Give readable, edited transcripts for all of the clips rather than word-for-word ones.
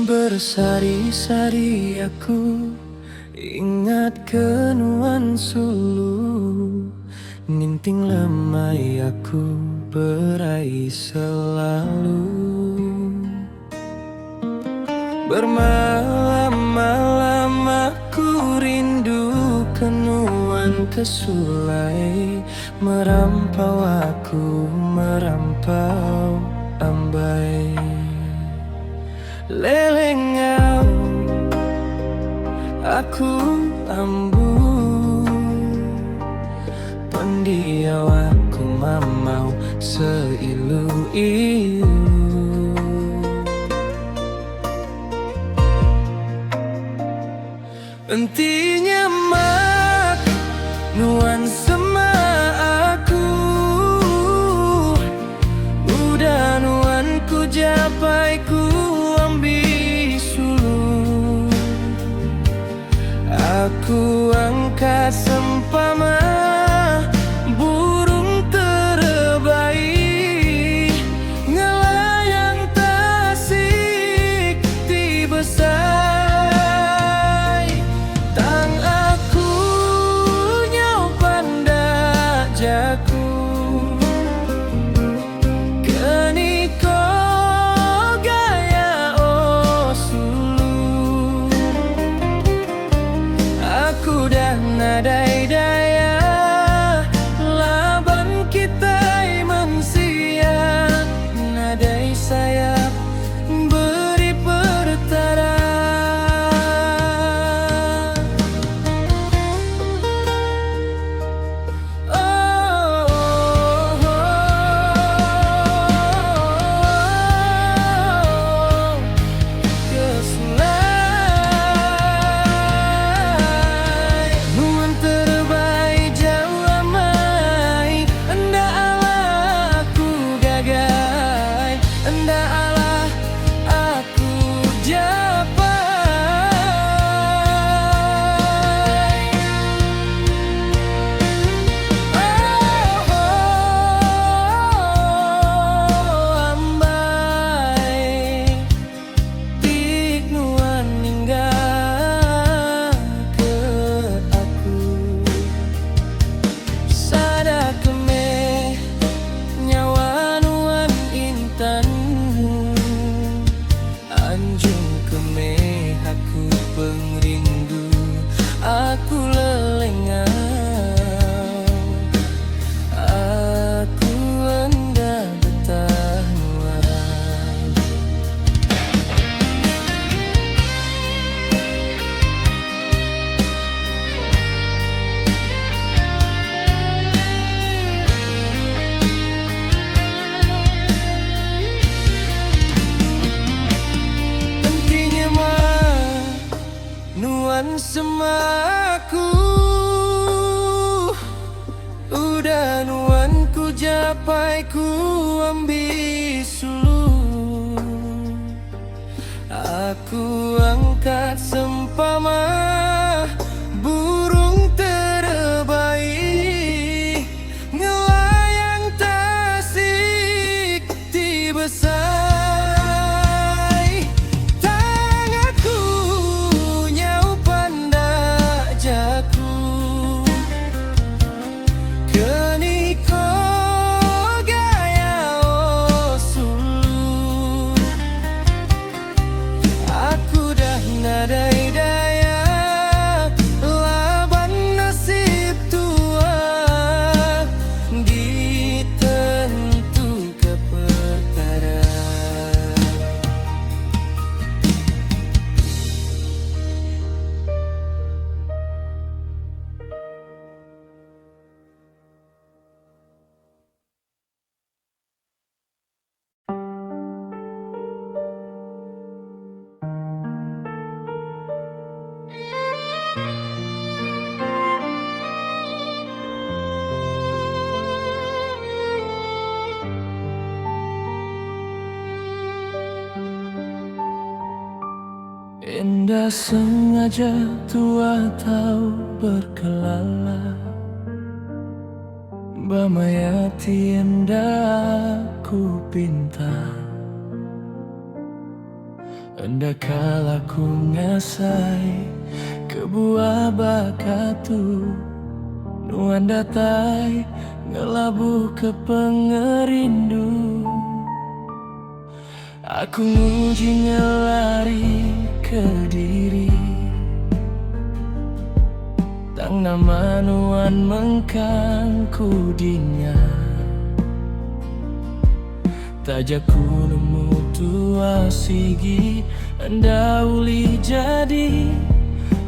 Bersari-sari aku ingat kenuan sulu, ninting lemai aku berai selalu. Bermalam-malam aku rindu kenuan kesulai, merampau aku merampau ambai. Lelengau aku ambu, pendiau aku mamau seilu-ilu. Entinya mak nuan sama aku, udah nuan ku japai ku ambil sulu. Aku angkat sempama burung terbaik, ngelayang tasik di besai. Tang aku nyau pandak jaku, keniko gaya osulu. Aku dah nadai daya, laban kita mensia, nadai sayap beri pertara. Aku lelengau, aku hendak bertahan. Pentingnya mah nuan semaku, udah nuan ku japai ku ambil sulu. Aku angkat sempama burung terbaik, ngelayang tasik di besar. Nadai daya, laban nasib tua, ditentu ke perkara. Indah sengaja tua tahu berkelala, bamayati indah ku pinta. Endakala ku ngasai kebuah bakatu nuan datai ngelabuh ke pengerindu. Aku nguji ngelari ke diri tang nama nuan mengkangku dinya. Tajaku nemu tua sigi endauli jadi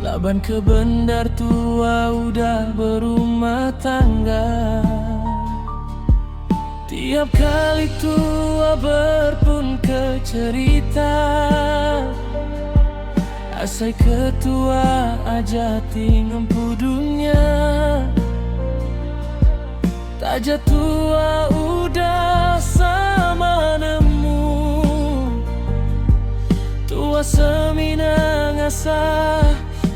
laban ke bendar tua udah berumah tangga. Tiap kali tua berpun ke cerita asai ketua aja tingempu dunia. Taja tua udah sama nemu tua semina ngasah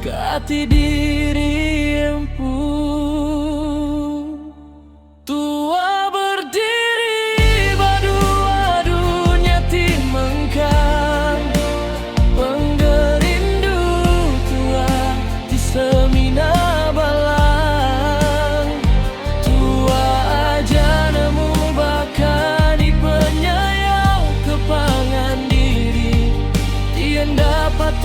ke hati diri empu. Tua berdiri badu-adu nyati mengkang penggerindu tua di semina balang. Tua aja nemu bahkan di penyayau kepangan diri tien dapat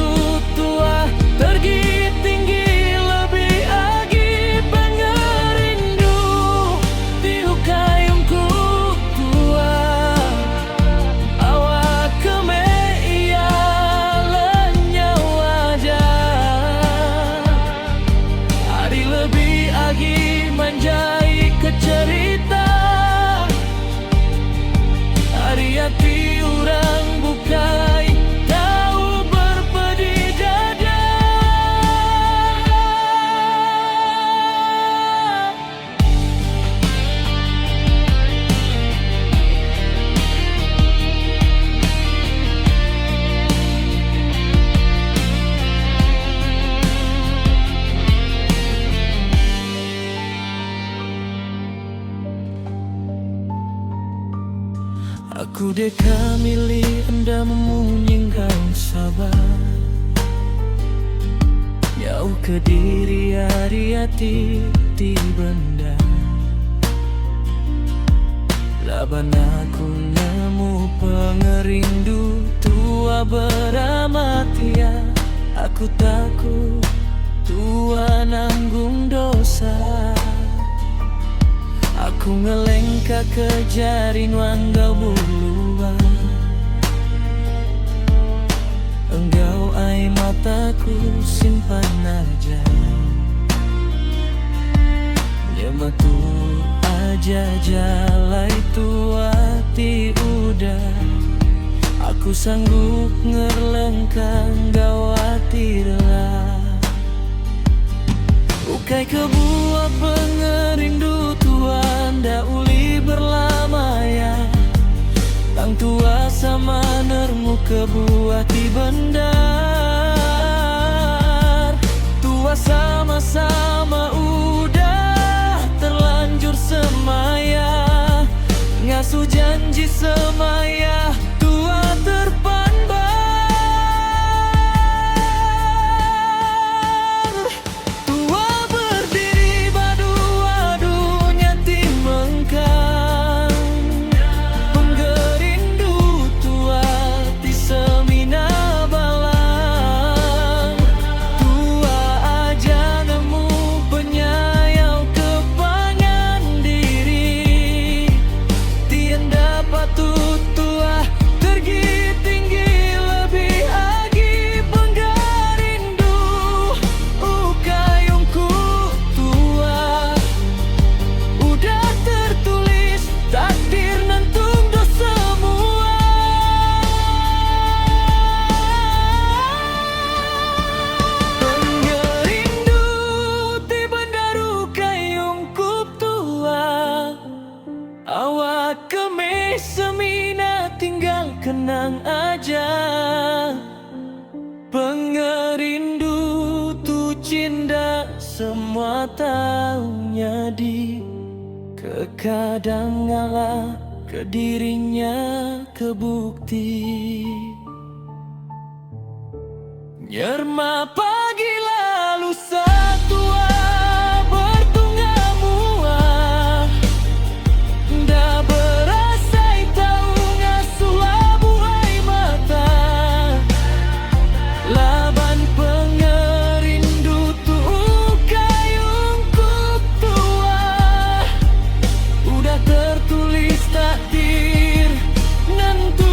tua pergi tinggi lebih agi pengerindu tiup kayungku tua awak keme iya lenyau aja hari lebih agi manjai ke cerita hari hati orang bukai tahu berpedih dada. Aku deka milih enda memunyingkan sabar jauh ke diri hari hati di benda. Laban aku nemu pengerindu tua beramatia. Aku takut tua nanggung dosa. Aku ngelengka ke jari nuanggau buluan. Engkau air mataku simpan aja. Nyematu aja jalai tua ti udah. Aku sanggup ngerlengkang gawatirlah. Ukai kebuah pengerindu tuan dah uli berlamaya. Tang tua sama nermu kebuah di bendar. Tua sama-sama udah terlanjur semaya. Ngasuh janji semaya tua terpandang. Semina tinggal kenang aja. Pengerindu tu cinta semua taunya di kekadang ngalah ke dirinya kebukti. Nyerma pagi lalu satua bertunga mua, nda berasai tahu ngasuh labuai mata, laban pengerindu tu kayung tua, udah tertulis takdir nentu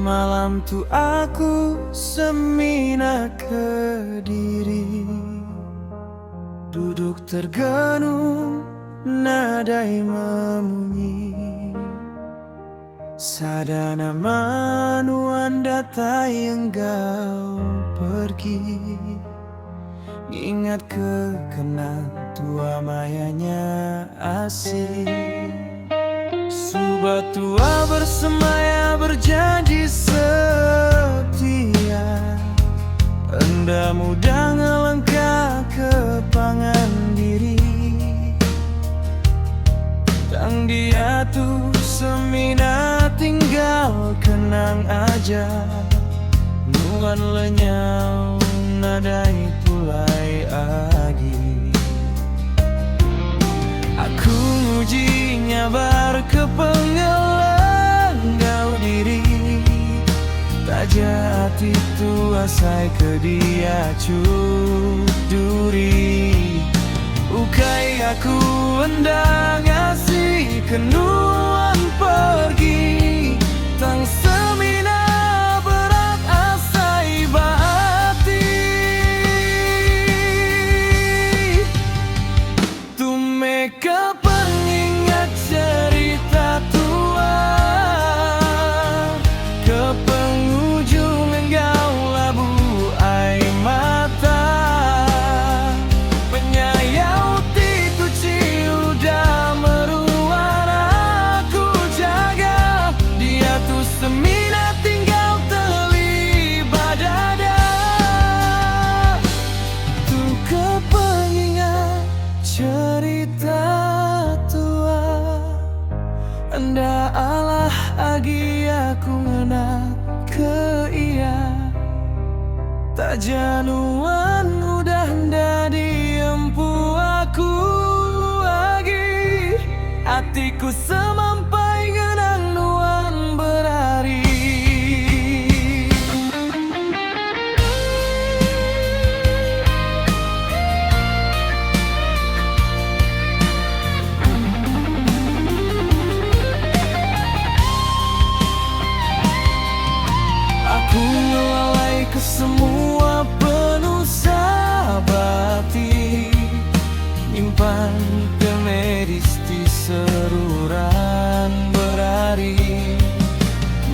malam tu aku semina Kediri, duduk tergenung nadai memunyi, sadana manuan datai engkau pergi, ingat kekenang tua mayanya asih. Subah tua bersemaya berjanji setia, enda mudah ngelengkah ke pangan diri, dan dia tuh semina tinggal kenang aja, nuan lenyau nadai pulai agi. Aku nguji nyabar ke pengelenggau diri, tak jati tu asai ke dia duri. Ukai aku endang ngasih kenuan pergi, tang semina berat asai baati. Tume kepengingat cerita tua, ke penghujung engkau labu air mata, penyayau tiku ciuda meruan aku jaga, dia tuh semina tinggal terlibat dada. Tuh kepengingat cerita tua, anda Allah agi aku ngena ke iya, tak januan udah nda diempu aku agi, hatiku semampai ngenang nuan berari. Aku ngelalai ke semua penuh sabati, nyimpan ke medis di seruran berari.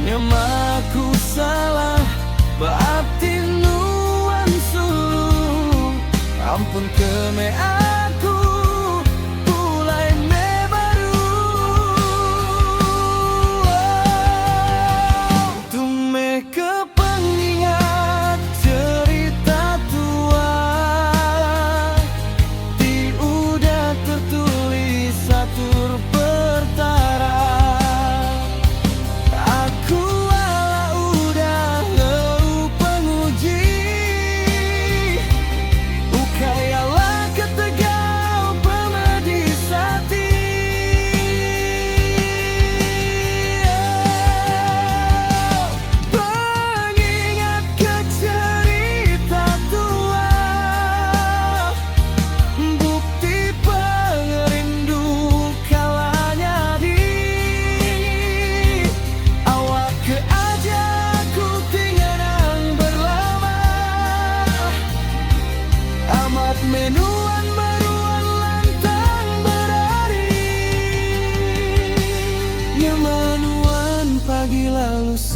Nyemaku salah baati nuan sulu, ampun keme aku pulai me baru. Tume kepengingat cerita tua, di udah tertulis satur pertara. Aku ala udah ngeu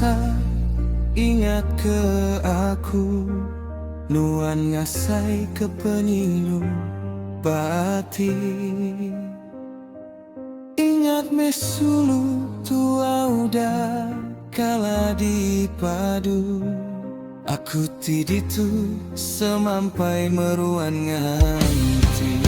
rasa ingat ke aku, nuan ngasai ke penyilu pati. Ingat mesulu tua udah kala dipadu, aku tiditu semampai meruan nganti.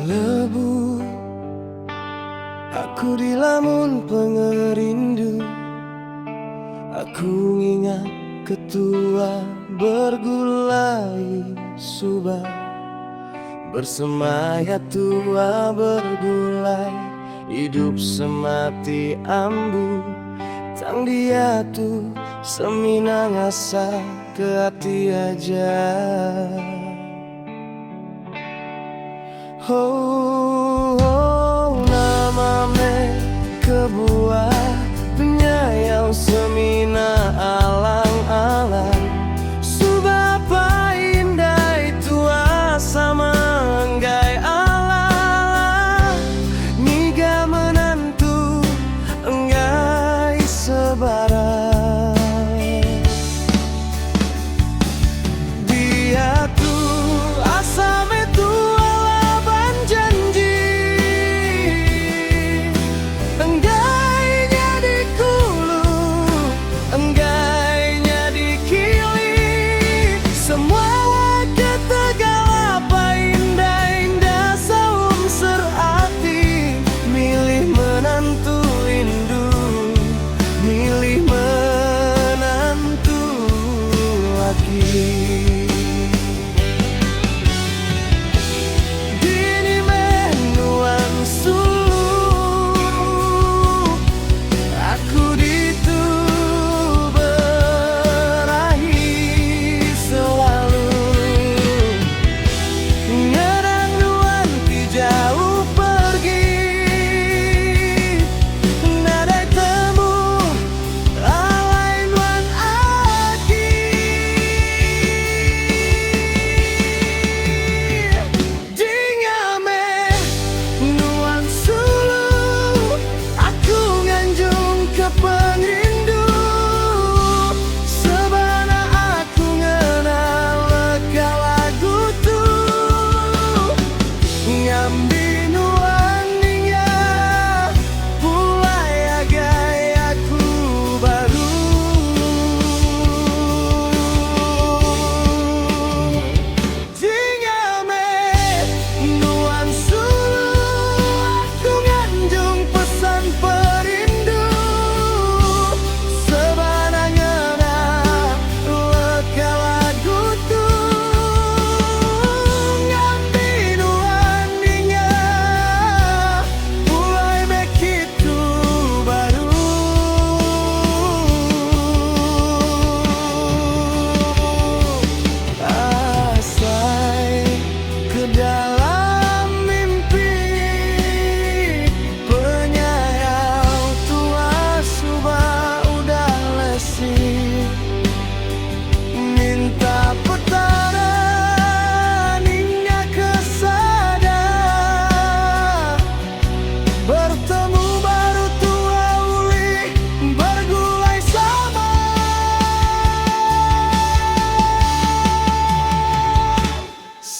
Lebu aku di lamun pengerindu, aku ingat ketua bergulai subah, bersemaya tua bergulai, hidup semati ambu. Tang dia tu seminang asa ke hati aja. Oh, oh, nama me kebuah penyayang semina alang-alang, subapa indah itu sama enggai ala, niga menantu enggai sebarang. Dia tu asam itu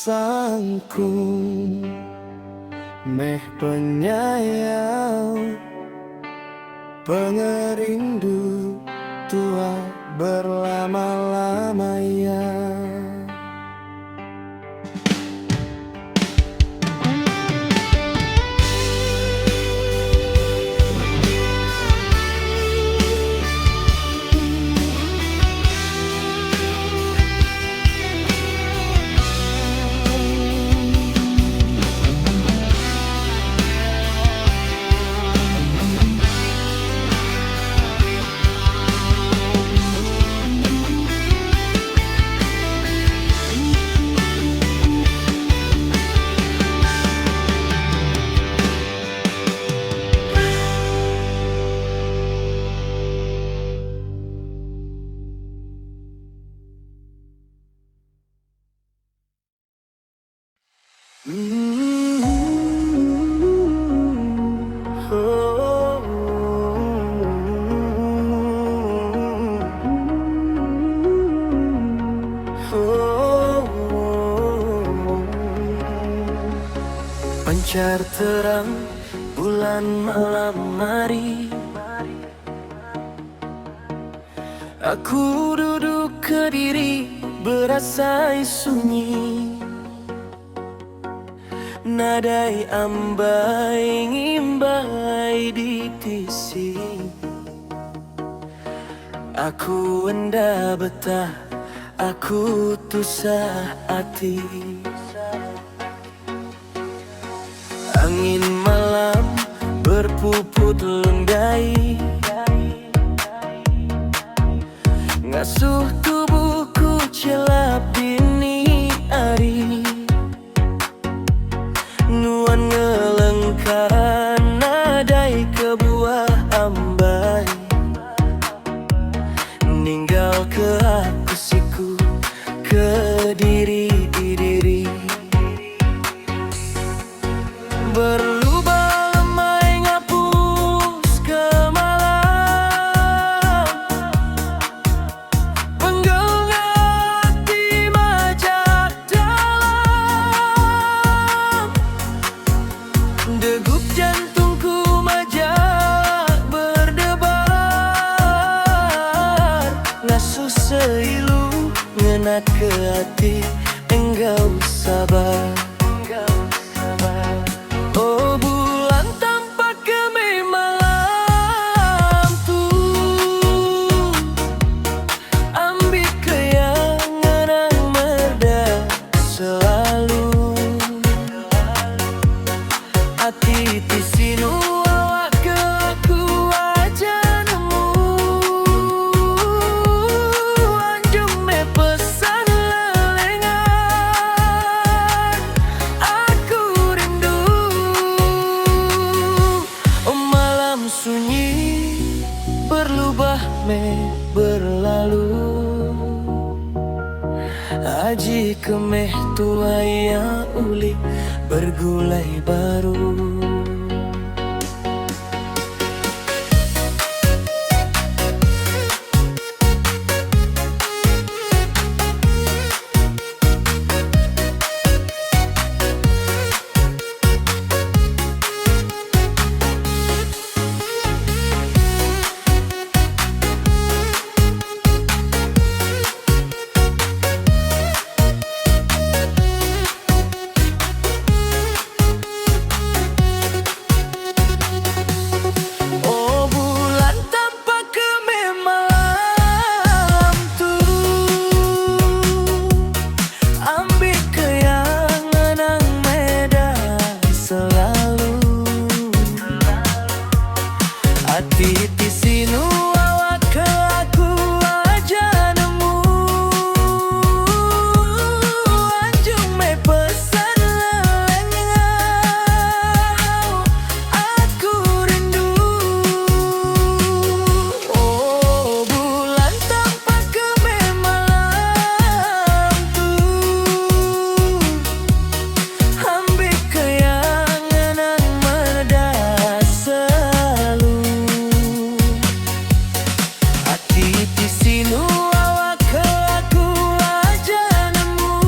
sangkung meh penyayang pengerindu tua berlama-lamanya. Fajar terang, bulan malam mari. Aku duduk kediri, berasai sunyi. Nadai ambai ngimbai di tisi. Aku enda betah, aku tusah hati. Angin malam berpuput lendai, ngasuh tubuhku celap dini hari. Nuan ngelengkan nadai kebuah ambai, ninggal ke aku siku ke diri diri. Berlubah lemai ngapus ke malam, penggengati majak dalam. Degup jantungku majak berdebar, ngasuh seilu ngenat ke hati. Enggau sabar, oh bulan tanpa kemih malam tuh, ambil keyangan yang merda selalu. Hati di sini awak ke aku aja nemu. Anjung me pesan lelengan, aku rindu. Oh malam sunyi berlubah me berlalu. Aji kemeh tua yang uli bergulai baru. Hati di sini awak ke aku aja nemu. Anjung me pesan lelengan, aku rindu. Oh bulan tanpa kemih malam tuh, ambil keyangan yang merda selalu. Di sini awak ke aku aja nemu.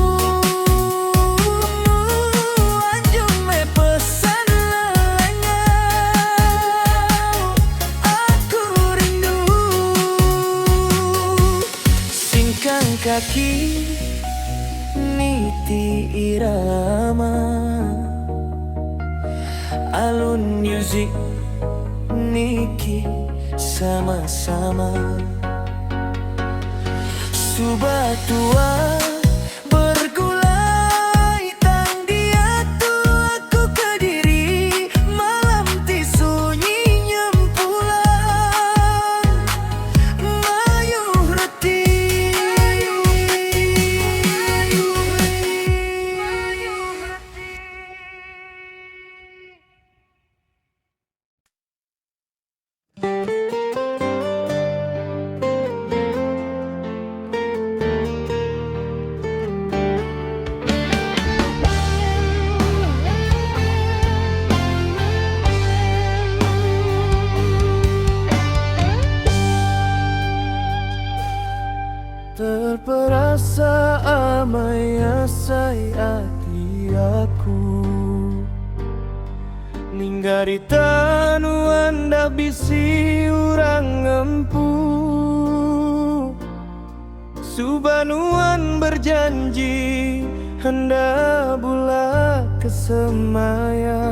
Anjung me pesan lelengan, aku rindu. Singkang kaki niti irama, alun music niki sama-sama. Subah tua bergulai tang dia tu aku kediri. Malam ti sunyi nyempulan, mayuh reti. Terperasa amai asai hati aku, Harita nuan dah bisi urang empu, Subanuan berjanji hendak bula ke semaya.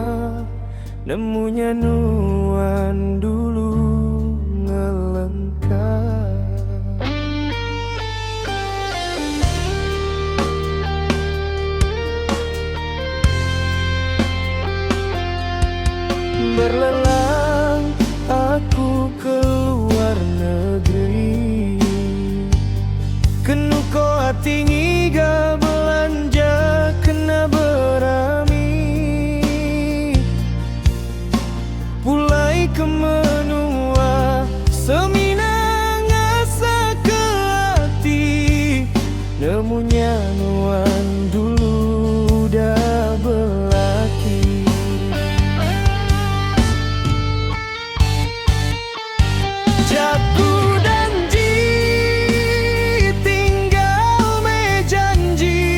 Nemunya nuan dulu ngelengkap. Berlelang aku keluar negeri, kenu ko tinggi ga belanja kena berami. Pulai ke menua seminang asa ke hati. Nemunya nuan dulu dah belaki. Jaku danji tinggal me janji,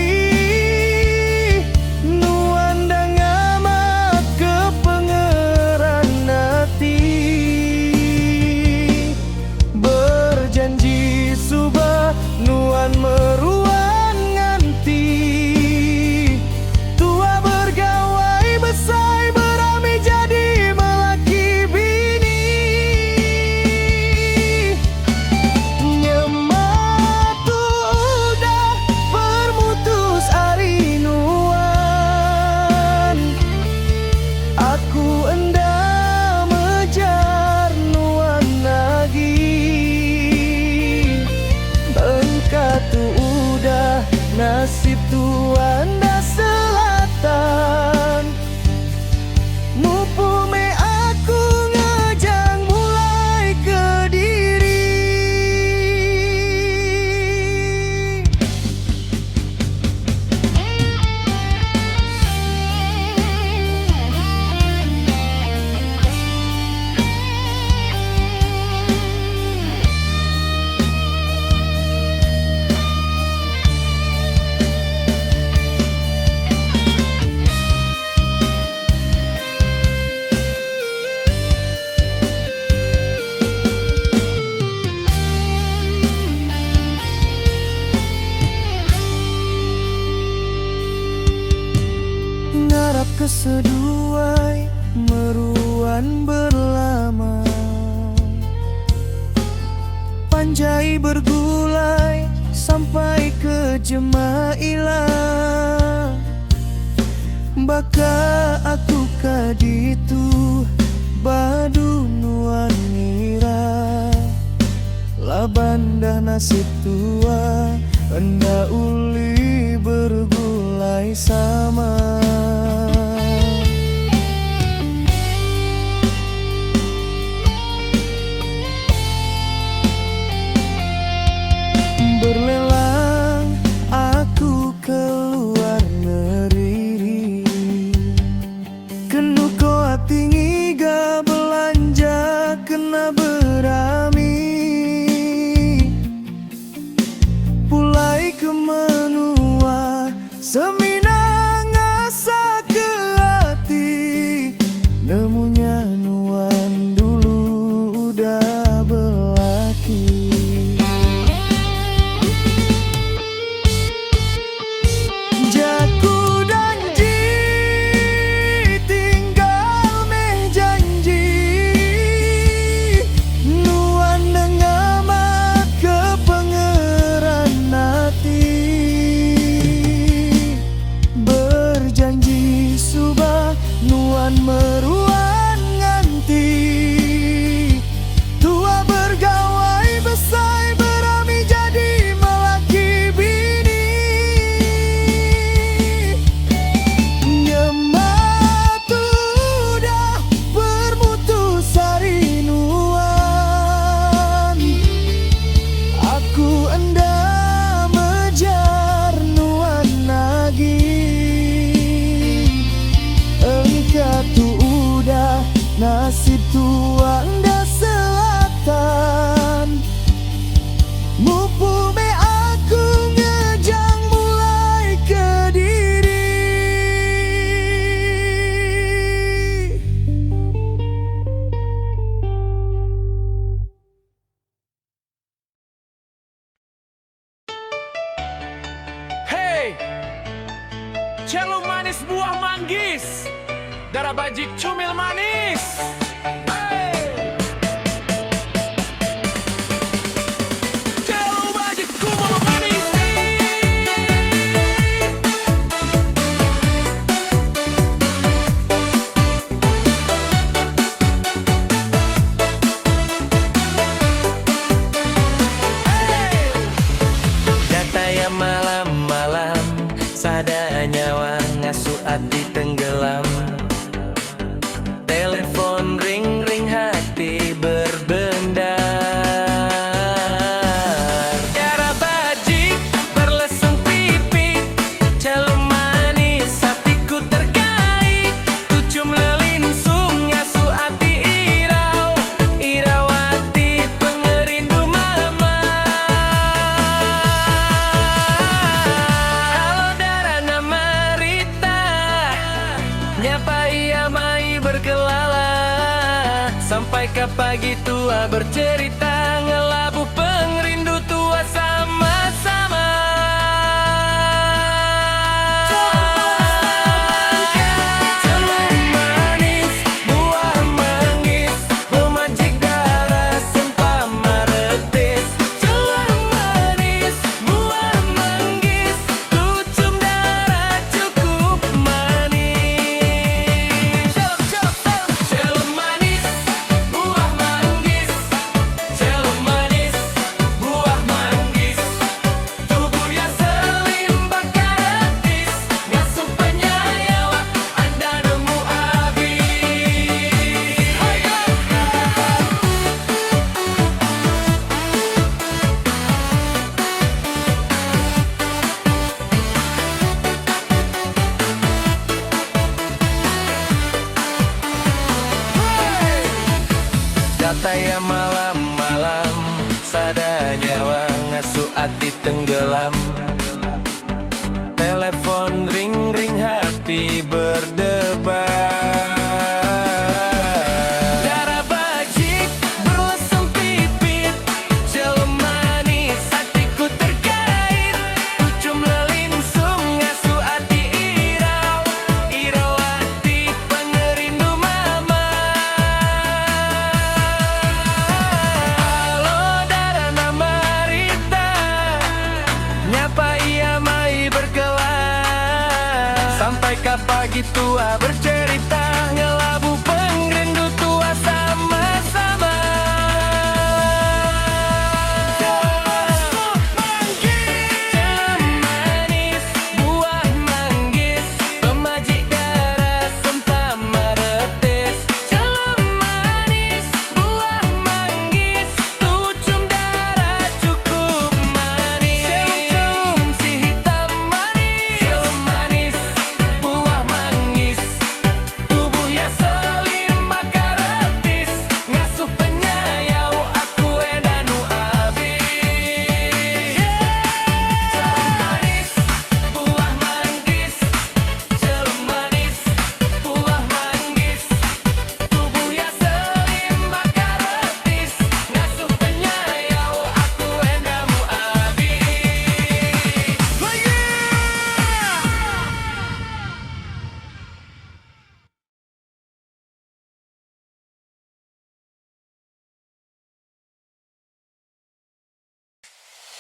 nuan dah ngamat ke pengeran hati. Berjanji subah nuan meruan nganti, tua bergawai besai berami jadi melaki bini. Nyematu udah bermutus ari nuan, aku endah mejar nuan lagi. Engkau tu udah nasib tuan dah selatan. Mupu me aku ngejang mulai ke diri. Ngarap keseduai meruan berlama, panjai bergulai sampai ke Jemaila. Baka aku kaditu badu nuan ngira, laban dah nasib tua hendak uli bergulai sama. Berlelang aku keluar negeri, kenu ko tinggi ga belanja kena berami. Pulai ke menua seminang manis, darah bajik cumil manis. Hey! Jauh bajik kumul manis. Dataya malam-malam, sada nyawa ngasuh hati tenggelam. Telepon ring-ring hati berbendar. Darah bajik berlesung pipit, celum manis hatiku terkait. Tucum lelinsung ngasuh hati irau, irawati pengerindu mama. Halo darah nama Rita, nyapa ia mai berkelala. Sampai ke pagi tua bercerita, ngelabu pengerindu tua sama-sama. Celum manis, buah manggis, memajik darah sempama retis. Celum manis, buah manggis, tucum darah cukup manis. Celum manis, buah manggis, celum manis, buah manggis, tubuh yang selimbang karetis, ngasuh penyayawa anda nemu habis. Dataya malam-malam, sada nyawa ngasuh hati tenggelam. Telepon ring-ring hati berdebar. Darah bajik berlesung pipit, celum manis hatiku terkait. Tucum lelinsung ngasuh hati irau, irawati pengerindu mama. Halo darah nama Rita, nyapa ia mai berkelas. Sampai ke pagi tua bercerita, ngelabu pengerindu tua sama-sama. Celum manis, buah manggis, pemajik darah sempama retis. Celum manis, buah manggis, tucum darah cukup manis. Celum si hitam manis, celum manis, buah manggis, tubuh yang selimbang karetis, ngasuh penyayau aku edanu abis. Celum manis, buah manggis, celum manis, buah manggis, tubuh yang selimbang karetis, ngasuh penyayau aku edamu abis.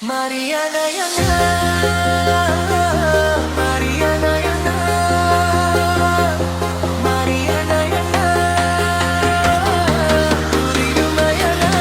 Mariana Yana, Mariana Yana, Mariana Yana, Uridu Mayana.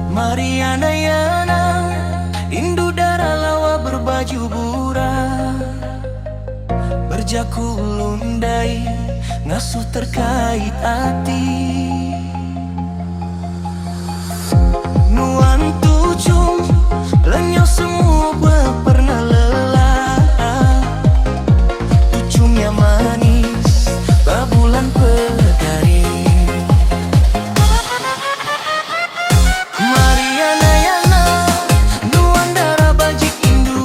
Mariana Yana, indu darah lawa berbaju burah, berjaku lundai, ngasuh terkait hati. Nuan tucum, lenyau semua pernah lelah. Tucumnya manis, babulan pekari. Mariana Yana, nuan darah bajik indu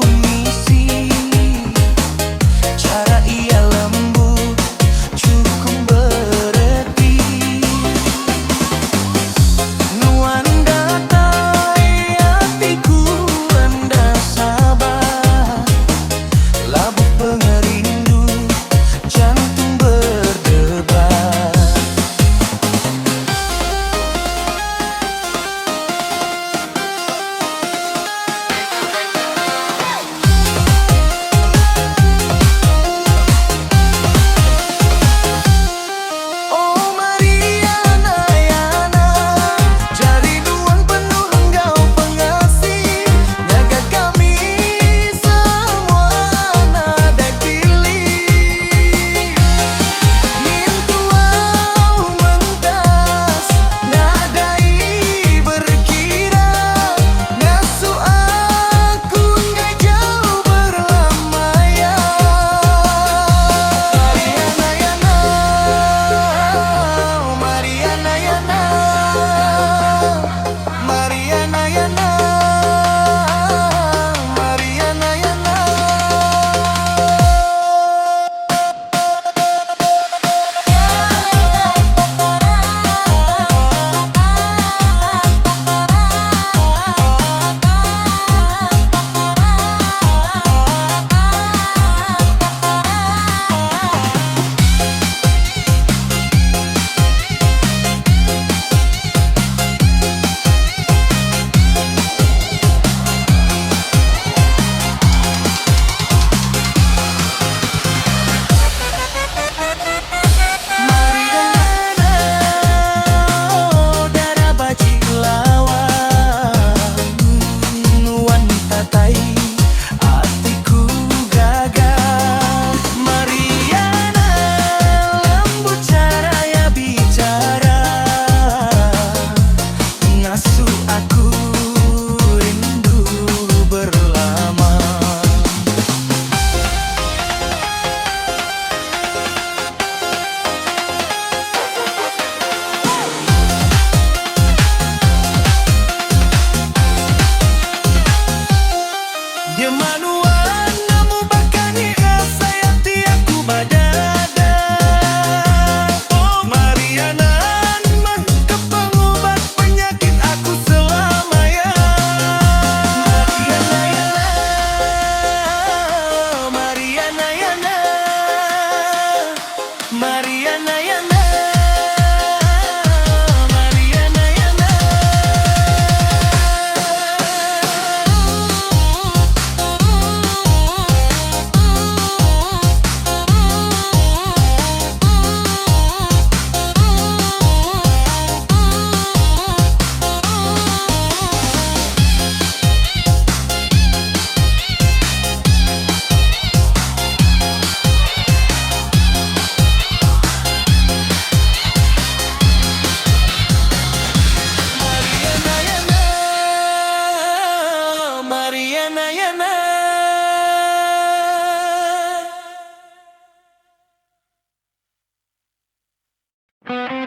Boleh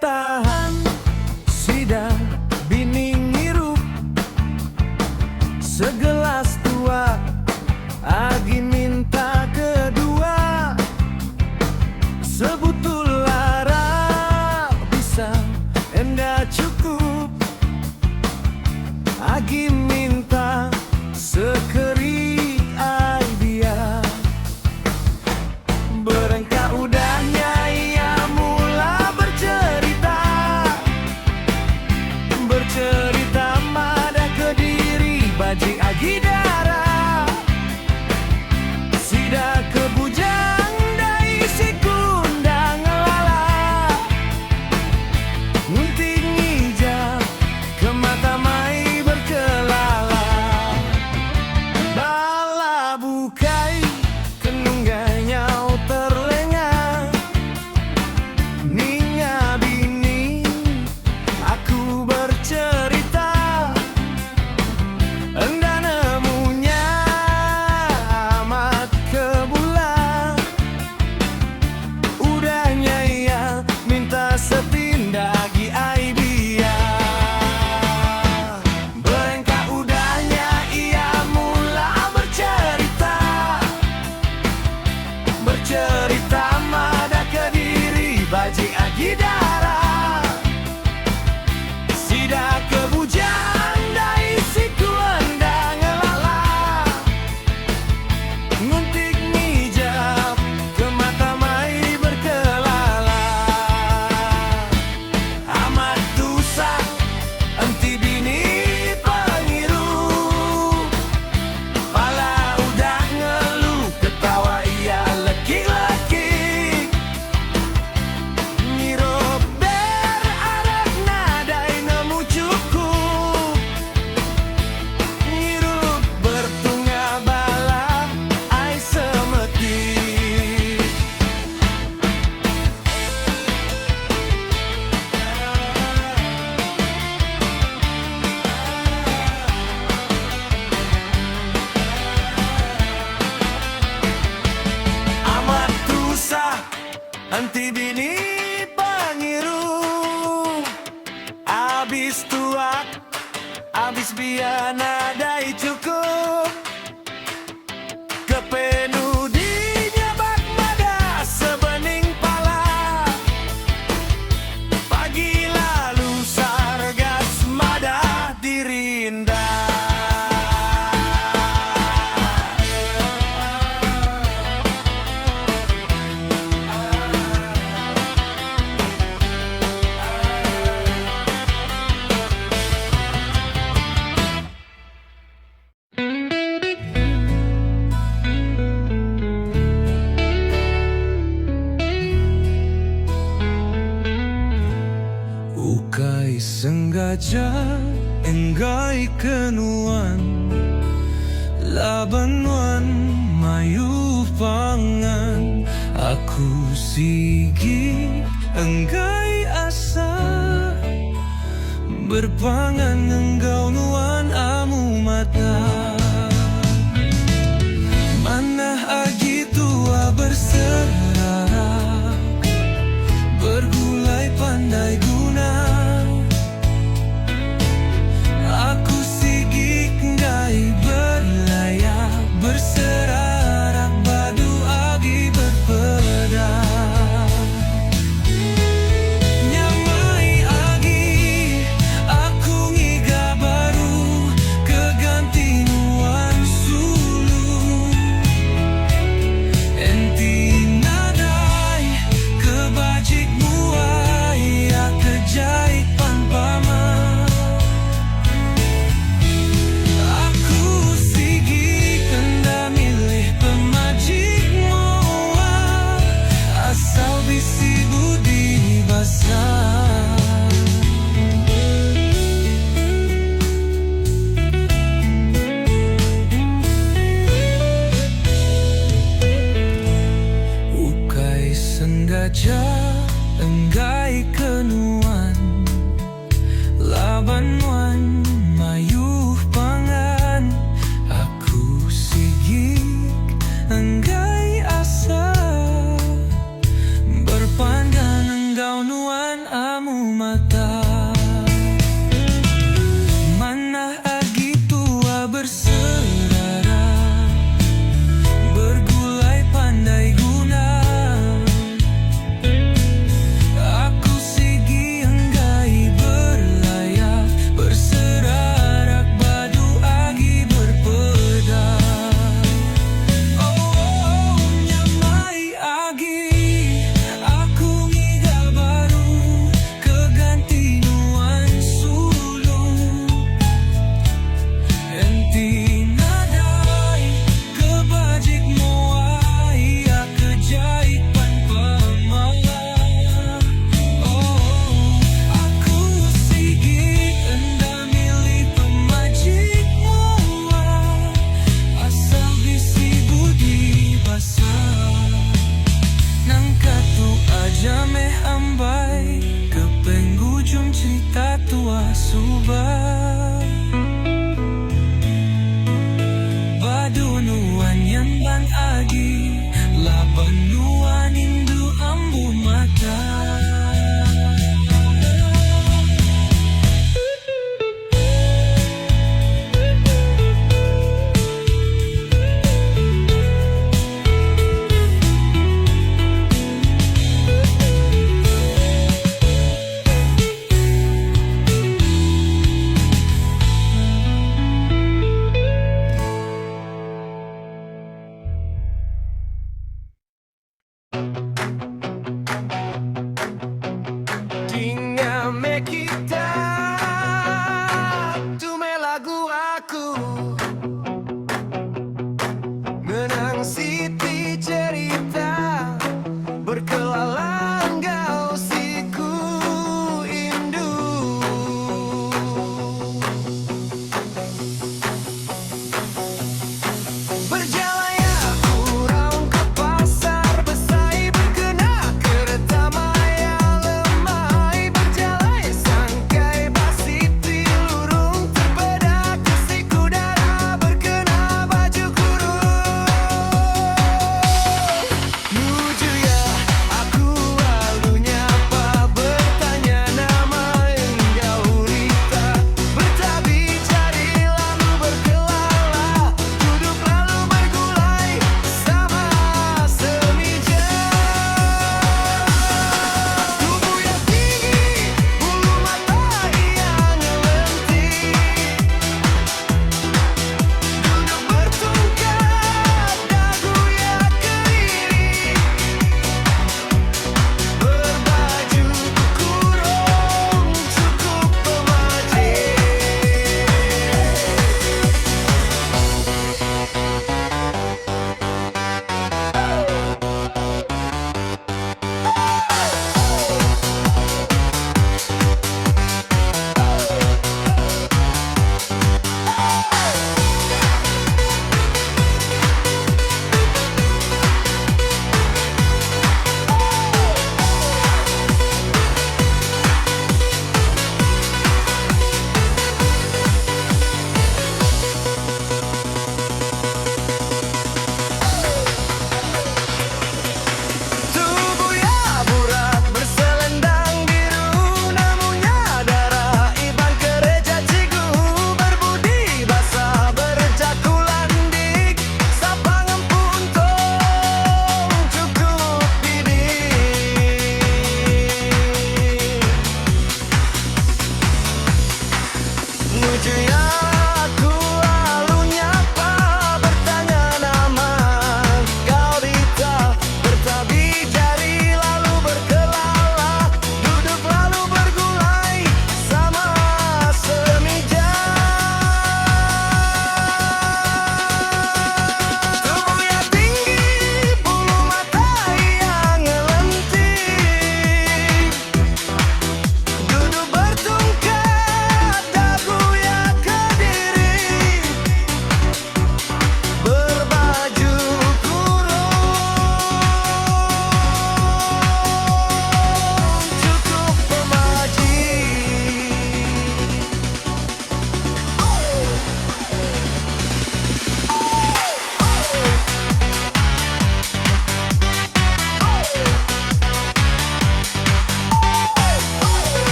tahan sidang bini ngirup segelas tua, Agi minta kedua. Sebutul lara bisa enggak cukup, Agi minta sekeri idea. Berengkak udahnya ia mula bercerita, bercerita mada Kediri, Baji Agi darah. Sida ke bujang dai si kundang lala, ngunting hijab ke mata mai berkelala. Bala bukai kenunggai nyau terlengah, Ninga bini aku bercerita, enda nemunya amat kebulan. Udahnya ia minta setindak Agi aibia. Berengkak udahnya ia mula bercerita, bercerita mada Kediri, Baji Agi darah. Sida ke bujang dai si kuandang lala, nguntik hijab ke mata mai berkelala. Amat susah enti bini pengiru, pala udah ngeluh ketawa ia lekik-lekik. Ngirup berarek nadai nemu cukup, ngirup bertunga bala ai semetik. Amat susah henti bini pengiru, abis tuak, abis biar nadai cukup. Kepenu dinyabak mada sebening pala, pagi lalu sargas mada dirinda. Ukai sengaja enggai kenuan, labanuan mayu pangan. Aku sigi enggai asa, berpangan enggau nuan amu mata. Mana Agi tua berserah, bergulai pandai